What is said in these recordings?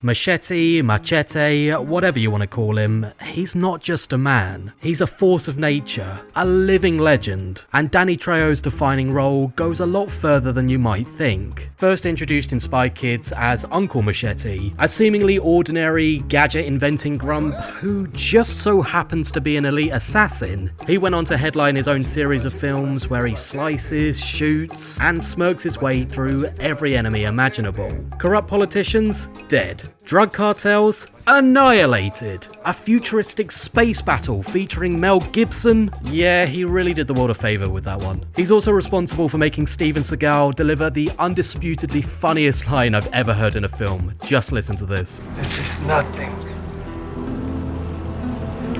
Machete, whatever you want to call him, he's not just a man. He's a force of nature, a living legend, and Danny Trejo's defining role goes a lot further than you might think. First introduced in Spy Kids as Uncle Machete, a seemingly ordinary, gadget-inventing grump who just so happens to be an elite assassin, he went on to headline his own series of films where he slices, shoots, and smirks his way through every enemy imaginable. Corrupt politicians? Dead. Drug cartels? Annihilated. A futuristic space battle featuring Mel Gibson? Yeah, he really did the world a favour with that one. He's also responsible for making Steven Seagal deliver the undisputedly funniest line I've ever heard in a film. Just listen to this. This is nothing.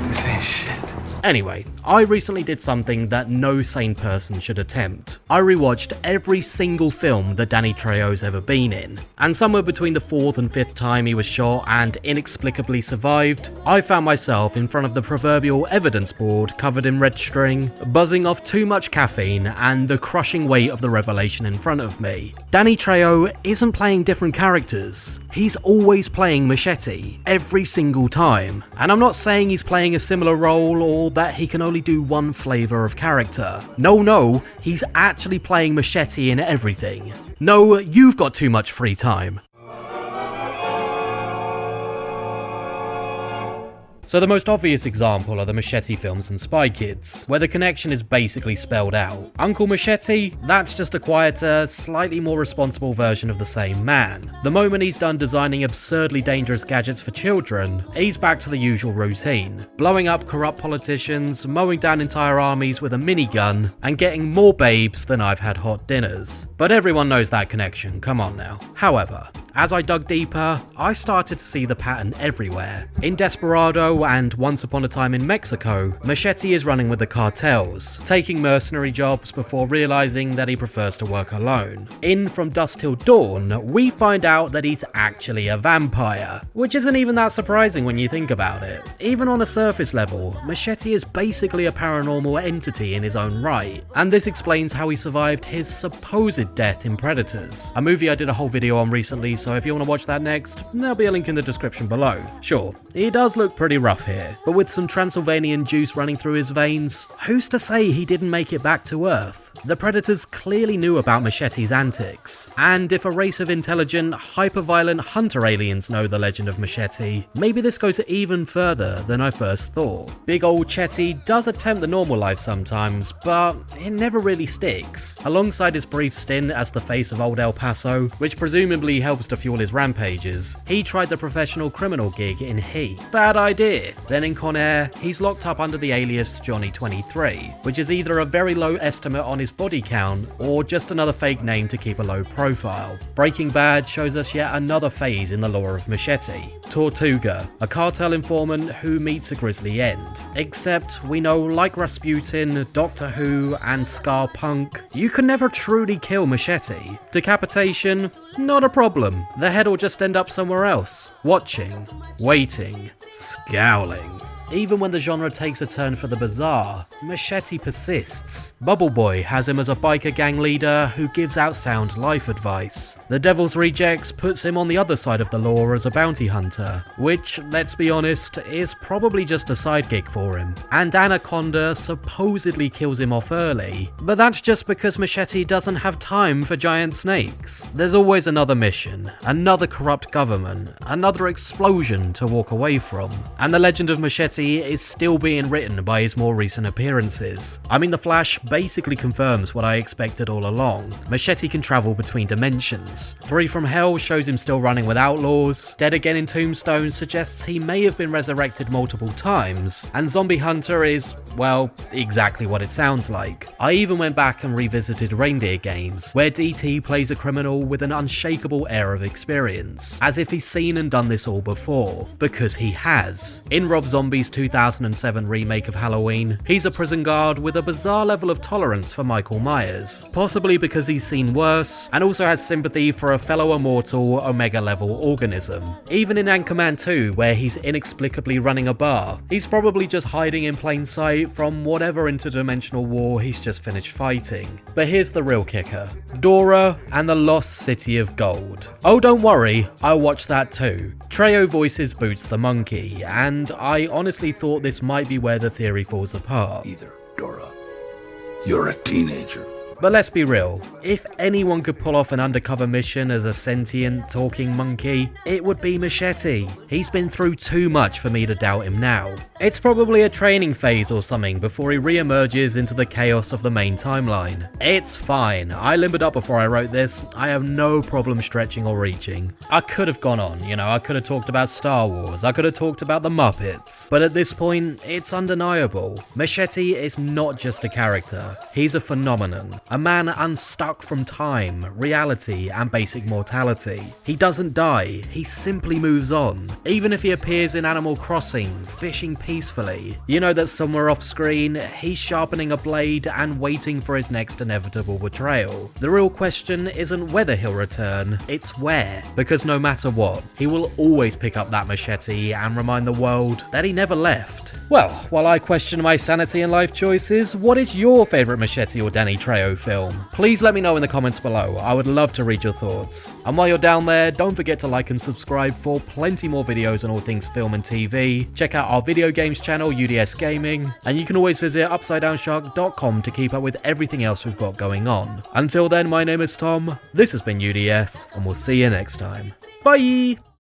This ain't shit. Anyway, I recently did something that no sane person should attempt. I rewatched every single film that Danny Trejo's ever been in, and somewhere between the 4th and 5th time he was shot and inexplicably survived, I found myself in front of the proverbial evidence board covered in red string, buzzing off too much caffeine and the crushing weight of the revelation in front of me. Danny Trejo isn't playing different characters. He's always playing Machete, every single time. And I'm not saying he's playing a similar role or that he can only do one flavour of character. No, he's actually playing Machete in everything. No, you've got too much free time. So the most obvious example are the Machete films and Spy Kids, where the connection is basically spelled out. Uncle Machete? That's just a quieter, slightly more responsible version of the same man. The moment he's done designing absurdly dangerous gadgets for children, he's back to the usual routine. Blowing up corrupt politicians, mowing down entire armies with a minigun, and getting more babes than I've had hot dinners. But everyone knows that connection, come on now. However, as I dug deeper, I started to see the pattern everywhere. In Desperado and Once Upon a Time in Mexico, Machete is running with the cartels, taking mercenary jobs before realizing that he prefers to work alone. In From Dusk Till Dawn, we find out that he's actually a vampire, which isn't even that surprising when you think about it. Even on a surface level, Machete is basically a paranormal entity in his own right, and this explains how he survived his supposed death in Predators, a movie I did a whole video on recently, so if you want to watch that next, there'll be a link in the description below. Sure, he does look pretty rough here, but with some Transylvanian juice running through his veins, who's to say he didn't make it back to Earth? The Predators clearly knew about Machete's antics, and if a race of intelligent, hyper-violent hunter aliens know the legend of Machete, maybe this goes even further than I first thought. Big ol' Chetty does attempt the normal life sometimes, but it never really sticks. Alongside his brief stint as the face of old El Paso, which presumably helps to fuel his rampages, he tried the professional criminal gig in Heat. Bad idea. Then in Con Air, he's locked up under the alias Johnny 23, which is either a very low estimate on his body count or just another fake name to keep a low profile. Breaking Bad shows us yet another phase in the lore of Machete. Tortuga, a cartel informant who meets a grisly end. Except we know, like Rasputin, Doctor Who, and Scar Punk, you can never truly kill Machete. Decapitation? Not a problem. The head will just end up somewhere else. Watching, waiting, scowling. Even when the genre takes a turn for the bizarre, Machete persists. Bubble Boy has him as a biker gang leader who gives out sound life advice. The Devil's Rejects puts him on the other side of the law as a bounty hunter, which, let's be honest, is probably just a side gig for him. And Anaconda supposedly kills him off early, but that's just because Machete doesn't have time for giant snakes. There's always another mission, another corrupt government, another explosion to walk away from, and the legend of Machete is still being written by his more recent appearances. I mean, The Flash basically confirms what I expected all along. Machete can travel between dimensions. Free from Hell shows him still running with outlaws. Dead Again in Tombstone suggests he may have been resurrected multiple times. And Zombie Hunter is, well, exactly what it sounds like. I even went back and revisited Reindeer Games, where DT plays a criminal with an unshakable air of experience, as if he's seen and done this all before, because he has. In Rob Zombie's 2007 remake of Halloween, he's a prison guard with a bizarre level of tolerance for Michael Myers, possibly because he's seen worse, and also has sympathy for a fellow immortal Omega-level organism. Even in Anchorman 2, where he's inexplicably running a bar, he's probably just hiding in plain sight from whatever interdimensional war he's just finished fighting. But here's the real kicker: Dora and the Lost City of Gold. Oh, don't worry, I'll watch that too. Trejo voices Boots the monkey, and I honestly thought this might be where the theory falls apart. Either, Dora. You're a teenager. But let's be real, if anyone could pull off an undercover mission as a sentient, talking monkey, it would be Machete. He's been through too much for me to doubt him now. It's probably a training phase or something before he re-emerges into the chaos of the main timeline. It's fine, I limbered up before I wrote this, I have no problem stretching or reaching. I could have gone on, I could have talked about Star Wars, I could have talked about the Muppets, but at this point, it's undeniable. Machete is not just a character, he's a phenomenon. A man unstuck from time, reality, and basic mortality. He doesn't die, he simply moves on. Even if he appears in Animal Crossing, fishing peacefully, you know that somewhere off screen, he's sharpening a blade and waiting for his next inevitable betrayal. The real question isn't whether he'll return, it's where. Because no matter what, he will always pick up that machete and remind the world that he never left. Well, while I question my sanity and life choices, what is your favourite Machete or Danny Trejo film? Please let me know in the comments below, I would love to read your thoughts. And while you're down there, don't forget to like and subscribe for plenty more videos on all things film and TV. Check out our video games channel, UDS Gaming, and you can always visit UpsideDownShark.com to keep up with everything else we've got going on. Until then, my name is Tom, this has been UDS, and we'll see you next time. Bye!